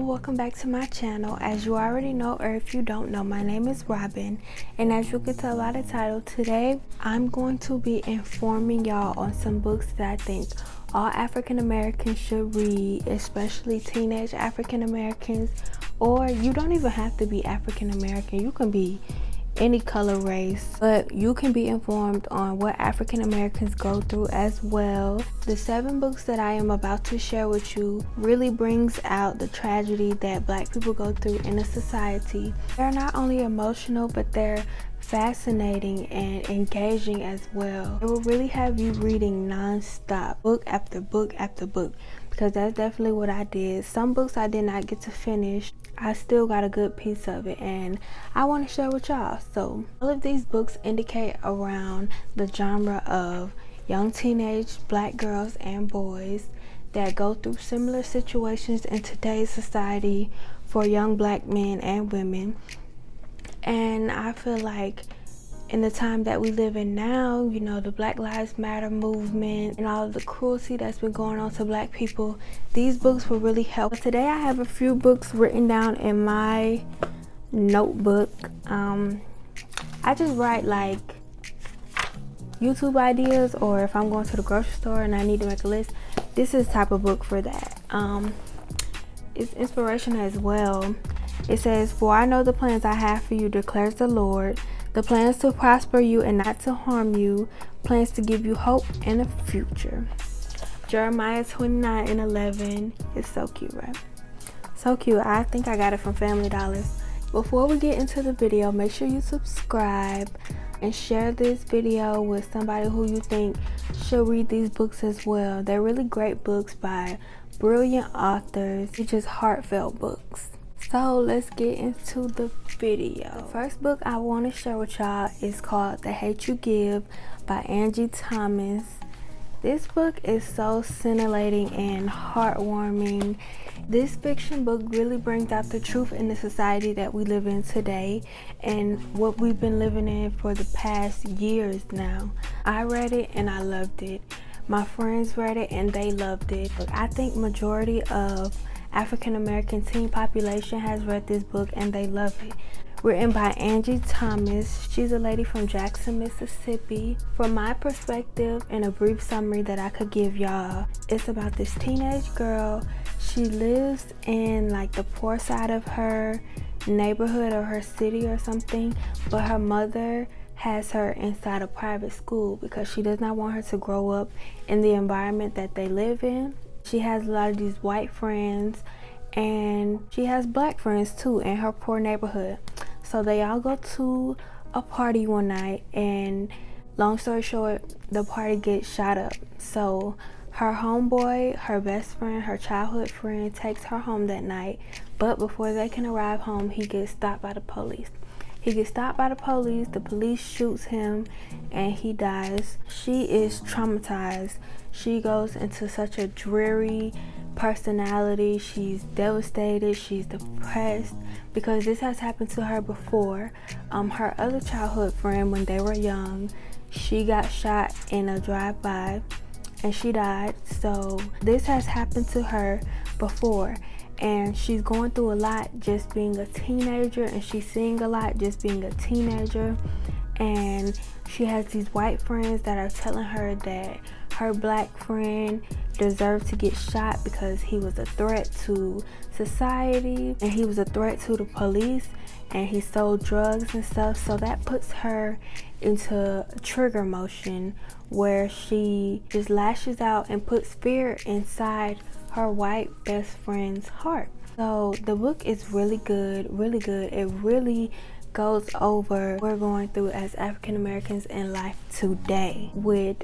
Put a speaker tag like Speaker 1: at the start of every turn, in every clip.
Speaker 1: and welcome back to my channel. As you already know, or if you don't know, my name is Robin, and as you can tell by the title, today I'm going to be informing y'all on some books that I think all African Americans should read, especially teenage African Americans, or you don't even have to be African American. You can be any color, race, but you can be informed on what African Americans go through as well. The 7 books that I am about to share with you really brings out the tragedy that Black people go through in a society. They're not only emotional, but they're fascinating and engaging as well. It will really have you reading non-stop, book after book after book, because that's definitely what I did. Some books I did not get to finish. I still got a good piece of it and I want to share with y'all. So all of these books indicate around the genre of young teenage Black girls and boys that go through similar situations in today's society for young Black men and women. And I feel like in the time that we live in now, you know, the Black Lives Matter movement and all of the cruelty that's been going on to Black people, these books will really help. Today I have a few books written down in my notebook. I just write like YouTube ideas, or if I'm going to the grocery store and I need to make a list, this is the type of book for that. It's inspirational as well. It says, "For I know the plans I have for you, declares the Lord, the plans to prosper you and not to harm you, plans to give you hope and a future." Jeremiah 29:11 is so cute, right? So cute. I think I got it from Family Dollars. Before we get into the video, make sure you subscribe and share this video with somebody who you think should read these books as well. They're really great books by brilliant authors. They're just heartfelt books. So let's get into the video. The first book I want to share with y'all is called The Hate You Give by Angie Thomas. This book is so scintillating and heartwarming. This fiction book really brings out the truth in the society that we live in today and what we've been living in for the past years now. I read it and I loved it. My friends read it and they loved it. I think majority of African American teen population has read this book and they love it. Written by Angie Thomas. She's a lady from Jackson, Mississippi. From my perspective, and a brief summary that I could give y'all, it's about this teenage girl. She lives in like the poor side of her neighborhood or her city or something, but her mother has her inside a private school because she does not want her to grow up in the environment that they live in. She has a lot of these white friends and she has Black friends too in her poor neighborhood. So they all go to a party one night, and long story short, the party gets shot up. So her homeboy, her best friend, her childhood friend, takes her home that night, but before they can arrive home, he gets stopped by the police. The police shoots him and he dies. She is traumatized. She goes into such a dreary personality. She's devastated, she's depressed because this has happened to her before. Her other childhood friend, when they were young, she got shot in a drive-by and she died. So this has happened to her before. And she's going through a lot just being a teenager, and she's seeing a lot just being a teenager. And she has these white friends that are telling her that her Black friend deserves to get shot because he was a threat to society and he was a threat to the police and he sold drugs and stuff. So that puts her into a trigger motion where she just lashes out and puts fear inside her white best friend's heart. So the book is really good, really good. It really goes over what we're going through as African Americans in life today, with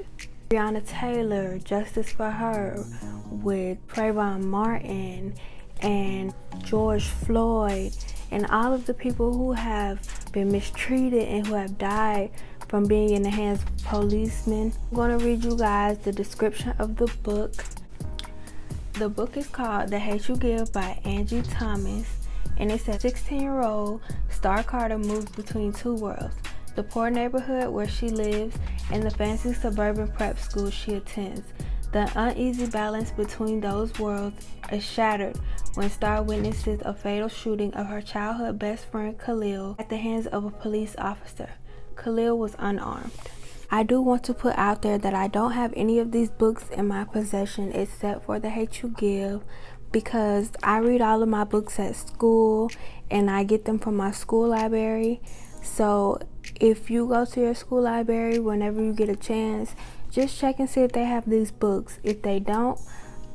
Speaker 1: Breonna Taylor, Justice for Her, with Trayvon Martin and George Floyd, and all of the people who have been mistreated and who have died from being in the hands of policemen. I'm going to read you guys the description of the book. The book is called The Hate You Give by Angie Thomas, and it says 16-year-old Star Carter moves between two worlds, the poor neighborhood where she lives and the fancy suburban prep school she attends. The uneasy balance between those worlds is shattered when Star witnesses a fatal shooting of her childhood best friend Khalil at the hands of a police officer. Khalil was unarmed. I do want to put out there that I don't have any of these books in my possession except for The Hate U Give, because I read all of my books at school and I get them from my school library. So if you go to your school library whenever you get a chance, just check and see if they have these books. If they don't,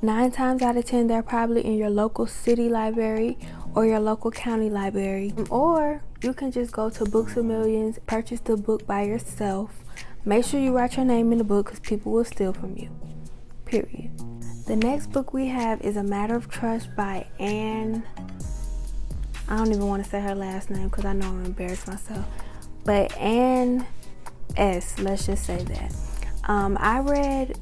Speaker 1: 9 times out of 10 they're probably in your local city library or your local county library. Or you can just go to Books A Millions, purchase the book by yourself. Make sure you write your name in the book because people will steal from you. Period. The next book we have is A Matter of Trust by Anne. I don't even want to say her last name because I know I'm embarrassed myself. But Anne S. Let's just say that. I read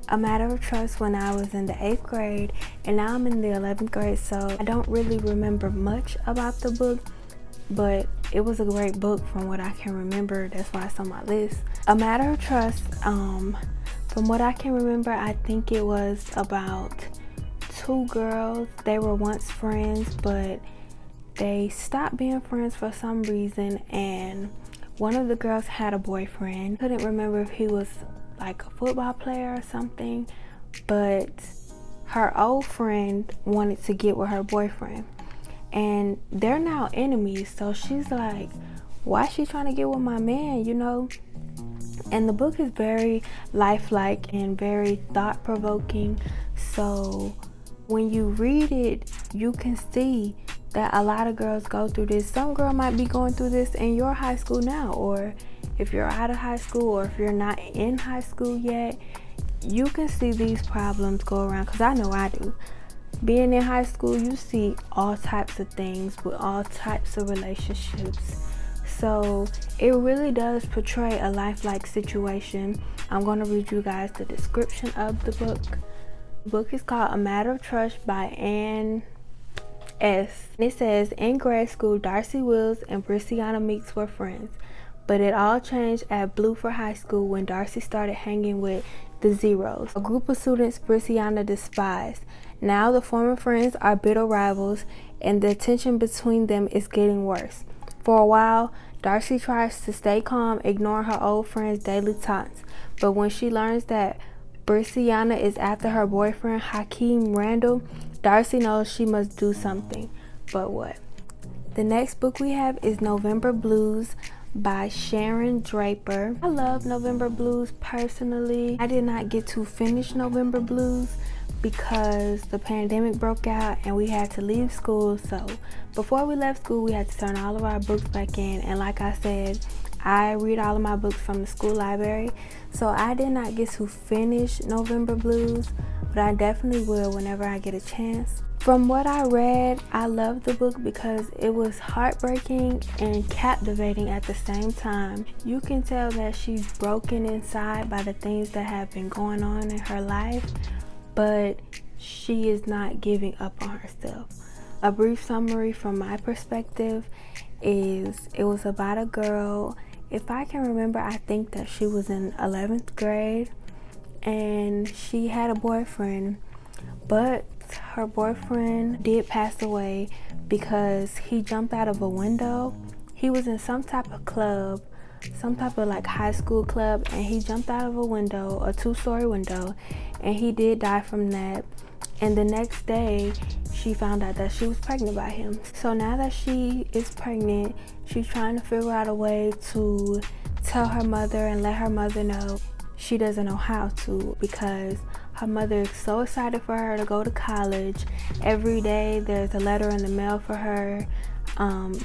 Speaker 1: A Matter of Trust when I was in the 8th grade, and now I'm in the 11th grade, so I don't really remember much about the book, but it was a great book from what I can remember. That's why it's on my list. A Matter of Trust, from what I can remember, I think it was about 2 girls. They were once friends, but they stopped being friends for some reason, and one of the girls had a boyfriend. Couldn't remember if he was like a football player or something, but her old friend wanted to get with her boyfriend, and they're now enemies. So she's like, why is she trying to get with my man, you know? And the book is very lifelike and very thought-provoking, so when you read it, you can see that a lot of girls go through this. Some girl might be going through this in your high school now, or if you're out of high school, or if you're not in high school yet, you can see these problems go around, because I know I do. Being in high school, you see all types of things with all types of relationships. So it really does portray a lifelike situation. I'm going to read you guys the description of the book. The book is called A Matter of Trust by Anne S. And it says, in grade school, Darcy Wills and Brianna Meeks were friends, but it all changed at Bluford High School when Darcy started hanging with the Zeros, a group of students Brianna despised. Now the former friends are bitter rivals, and the tension between them is getting worse. For a while, Darcy tries to stay calm, ignoring her old friend's daily taunts, but when she learns that Brianna is after her boyfriend Hakeem Randall, Darcy knows she must do something. But what? The next book we have is November Blues by Sharon Draper. I love November Blues personally. I did not get to finish November Blues because the pandemic broke out and we had to leave school. So before we left school, we had to turn all of our books back in, and like I said, I read all of my books from the school library, so I did not get to finish November Blues, but I definitely will whenever I get a chance. From what I read, I loved the book because it was heartbreaking and captivating at the same time. You can tell that she's broken inside by the things that have been going on in her life, but she is not giving up on herself. A brief summary from my perspective is it was about a girl. If I can remember, I think that she was in 11th grade and she had a boyfriend, but her boyfriend did pass away because he jumped out of a window. He was in some type of club, some type of like high school club, and he jumped out of a window, a 2-story window, and he did die from that. And the next day she found out that she was pregnant by him. So now that she is pregnant, she's trying to figure out a way to tell her mother and let her mother know. She doesn't know how to, because her mother is so excited for her to go to college. Every day there's a letter in the mail for her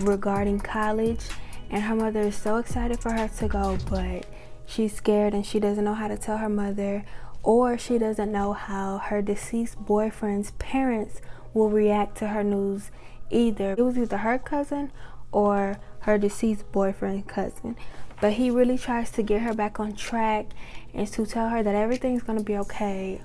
Speaker 1: regarding college, and her mother is so excited for her to go, but she's scared and she doesn't know how to tell her mother, or she doesn't know how her deceased boyfriend's parents will react to her news either. It was either her cousin or her deceased boyfriend's cousin. But he really tries to get her back on track and to tell her that everything's gonna be okay.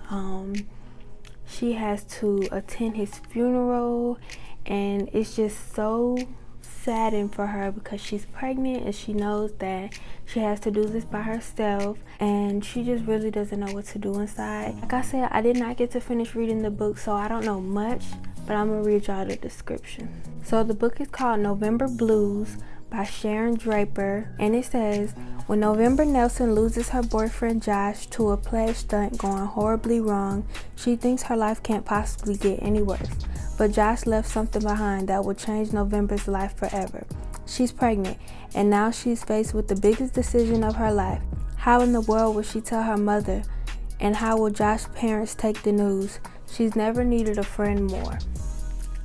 Speaker 1: She has to attend his funeral, and it's just so saddened for her because she's pregnant and she knows that she has to do this by herself, and she just really doesn't know what to do inside. Like I said, I did not get to finish reading the book, so I don't know much, but I'm gonna read y'all the description. So the book is called November Blues by Sharon Draper, and it says, when November Nelson loses her boyfriend Josh to a pledge stunt going horribly wrong, she thinks her life can't possibly get any worse. But Josh left something behind that will change November's life forever. She's pregnant, and now she's faced with the biggest decision of her life. How in the world will she tell her mother? And how will Josh's parents take the news? She's never needed a friend more.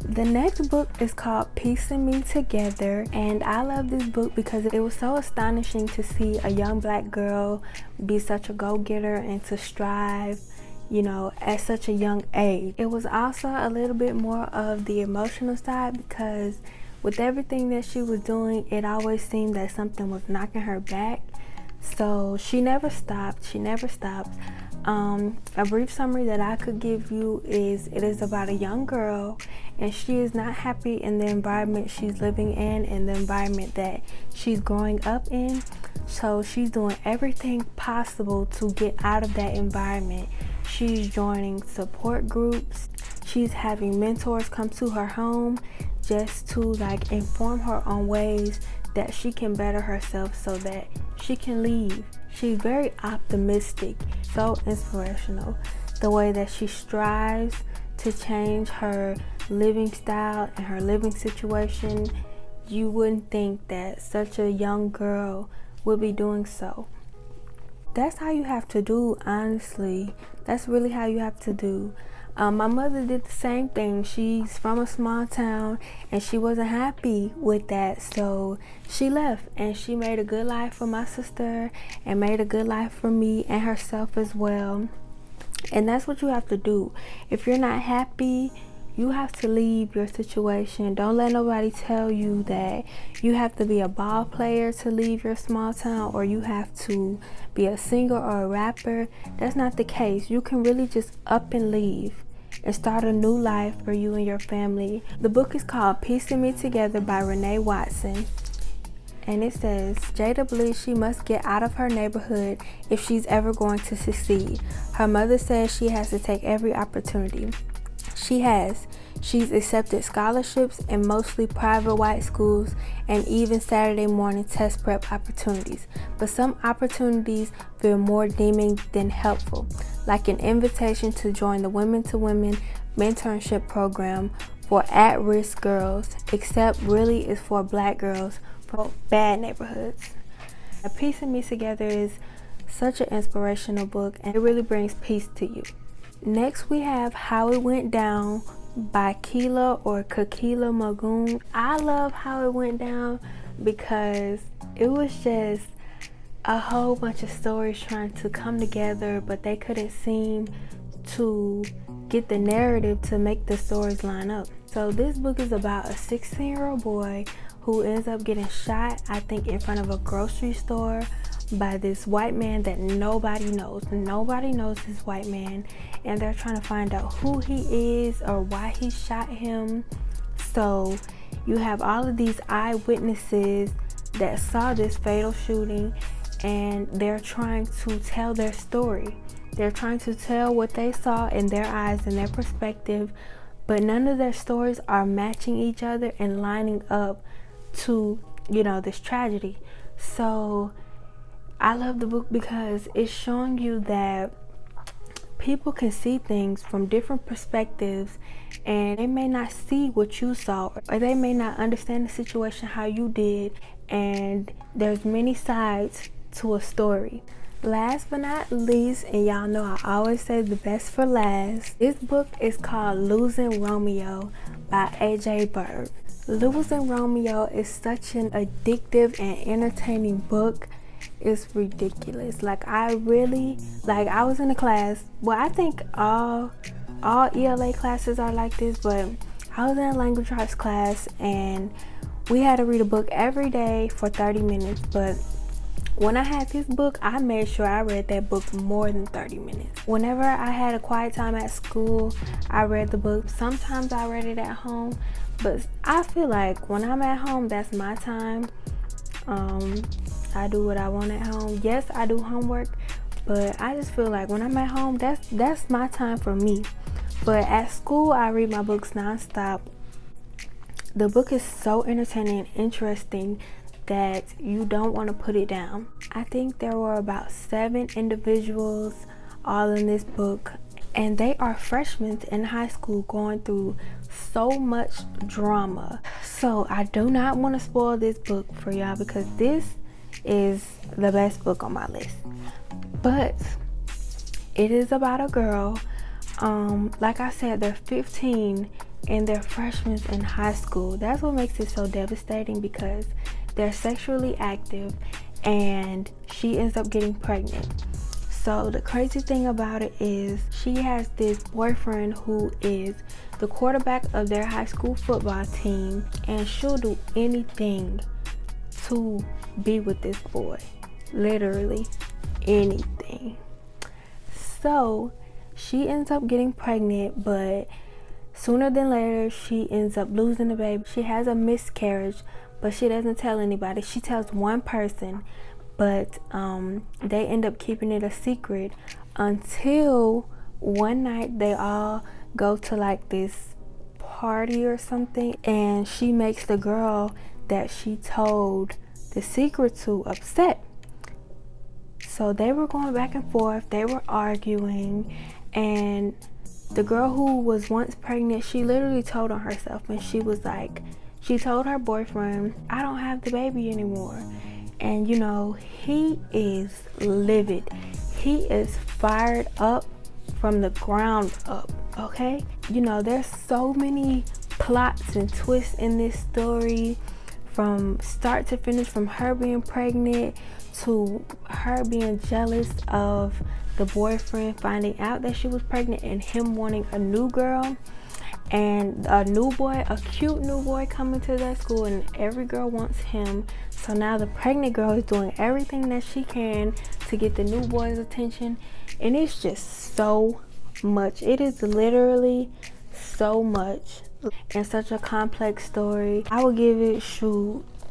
Speaker 1: The next book is called Piecing Me Together, and I love this book because it was so astonishing to see a young black girl be such a go-getter and to strive, you know, at such a young age. It was also a little bit more of the emotional side because with everything that she was doing, it always seemed that something was knocking her back. So she never stopped. A brief summary that I could give you is it is about a young girl, and she is not happy in the environment she's living in and the environment that she's growing up in. So she's doing everything possible to get out of that environment. She's joining support groups. She's having mentors come to her home just to like inform her on ways that she can better herself so that she can leave. She's very optimistic, so inspirational. The way that she strives to change her living style and her living situation, you wouldn't think that such a young girl would be doing so. That's how you have to do, honestly. That's really how you have to do. My mother did the same thing. She's from a small town and she wasn't happy with that, so she left and she made a good life for my sister and made a good life for me and herself as well. And that's what you have to do. If you're not happy, you have to leave your situation. Don't let nobody tell you that you have to be a ball player to leave your small town or you have to be a singer or a rapper. That's not the case. You can really just up and leave and start a new life for you and your family. The book is called Piecing Me Together by Renee Watson. And it says, Jada believes she must get out of her neighborhood if she's ever going to succeed. Her mother says she has to take every opportunity. She has. She's accepted scholarships in mostly private white schools and even Saturday morning test prep opportunities. But some opportunities feel more deeming than helpful, like an invitation to join the Women to Women mentorship program for at-risk girls, except really it's for black girls from bad neighborhoods. Piecing Me Together is such an inspirational book and it really brings peace to you. Next we have How It Went Down by Keela or Kakila Magoon. I love How It Went Down because it was just a whole bunch of stories trying to come together, but they couldn't seem to get the narrative to make the stories line up. So this book is about a 16-year-old boy who ends up getting shot, I think in front of a grocery store, by this white man that nobody knows. Nobody knows this white man, and they're trying to find out who he is or why he shot him. So you have all of these eyewitnesses that saw this fatal shooting, and they're trying to tell their story. They're trying to tell what they saw in their eyes and their perspective, but none of their stories are matching each other and lining up to, you know, this tragedy. So I love the book because it's showing you that people can see things from different perspectives and they may not see what you saw or they may not understand the situation how you did, and there's many sides to a story. Last but not least, and y'all know I always say the best for last, this book is called Losing Romeo by A.J. Berg. Losing Romeo is such an addictive and entertaining book. It's ridiculous. I was in a class, well, I think all ELA classes are like this, but I was in a language arts class and we had to read a book every day for 30 minutes, but when I had this book, I made sure I read that book more than 30 minutes. Whenever I had a quiet time at school, I read the book. Sometimes I read it at home, but I feel like when I'm at home, that's my time. I do what I want at home. Yes, I do homework, but I just feel like when I'm at home, that's my time for me. But at school, I read my books nonstop. The book is so entertaining and interesting that you don't want to put it down. I think there were about 7 individuals all in this book, and they are freshmen in high school going through so much drama. So I do not want to spoil this book for y'all because this is the best book on my list. But it is about a girl. Like I said, they're 15 and they're freshmen in high school. That's what makes it so devastating, because they're sexually active and she ends up getting pregnant. So the crazy thing about it is she has this boyfriend who is the quarterback of their high school football team, and she'll do anything to be with this boy. Literally anything. So she ends up getting pregnant, but sooner than later she ends up losing the baby. She has a miscarriage, but she doesn't tell anybody. She tells one person, but they end up keeping it a secret until one night they all go to like this party or something, and she makes the girl that she told the secret to upset. So they were going back and forth, they were arguing, and the girl who was once pregnant, she literally told on herself, and she was like, she told her boyfriend, I don't have the baby anymore. And you know, he is livid. He is fired up from the ground up, okay? You know, there's so many plots and twists in this story, from start to finish, from her being pregnant to her being jealous of the boyfriend finding out that she was pregnant and him wanting a new girl, and a new boy, a cute new boy coming to that school, and every girl wants him. So now the pregnant girl is doing everything that she can to get the new boy's attention, and it's just so much. It is literally so much and such a complex story. I would give it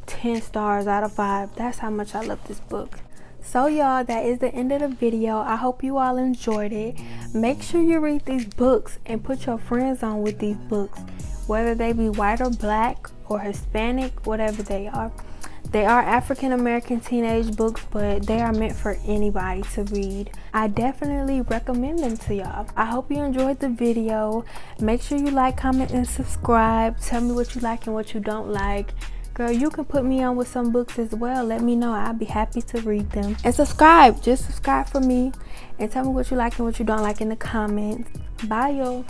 Speaker 1: 10 stars out of 5. That's how much I love this book. So y'all, that is the end of the video. I hope you all enjoyed it. Make sure you read these books and put your friends on with these books, whether they be white or black or Hispanic, whatever they are. They are African American teenage books, but they are meant for anybody to read. I definitely recommend them to y'all. I hope you enjoyed the video. Make sure you like, comment, and subscribe. Tell me what you like and what you don't like. Girl, you can put me on with some books as well. Let me know. I'll be happy to read them. And subscribe. Just subscribe for me. And tell me what you like and what you don't like in the comments. Bye, y'all.